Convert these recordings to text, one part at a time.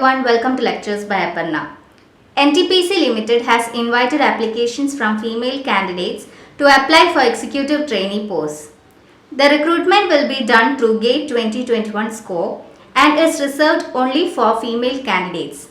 everyone, welcome to Lectures by Aparna. NTPC Limited has invited applications from female candidates to apply for executive trainee posts. The recruitment will be done through GATE 2021 score and is reserved only for female candidates.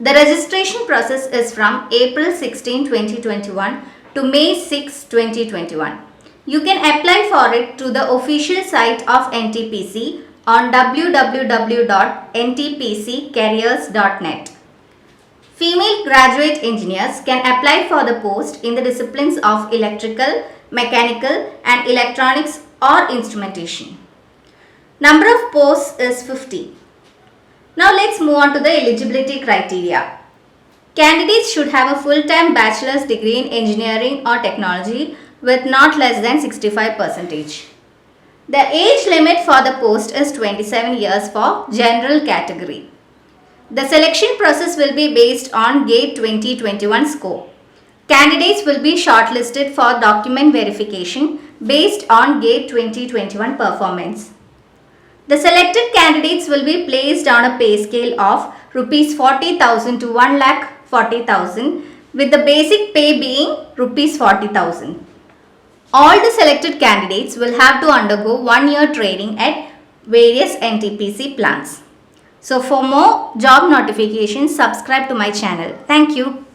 The registration process is from April 16, 2021 to May 6, 2021. You can apply for it through the official site of NTPC on www.ntpccareers.net. Female graduate engineers can apply for the post in the disciplines of electrical, mechanical and electronics or instrumentation. Number of posts is 50. Now let's move on to the eligibility criteria. Candidates should have a full-time bachelor's degree in engineering or technology with not less than 65%. The age limit for the post is 27 years for general category. The selection process will be based on GATE 2021 score. Candidates will be shortlisted for document verification based on GATE 2021 performance. The selected candidates will be placed on a pay scale of Rs 40,000 to 1,40,000 with the basic pay being Rs 40,000. All the selected candidates will have to undergo 1 year training at various NTPC plants. So for more job notifications, subscribe to my channel. Thank you.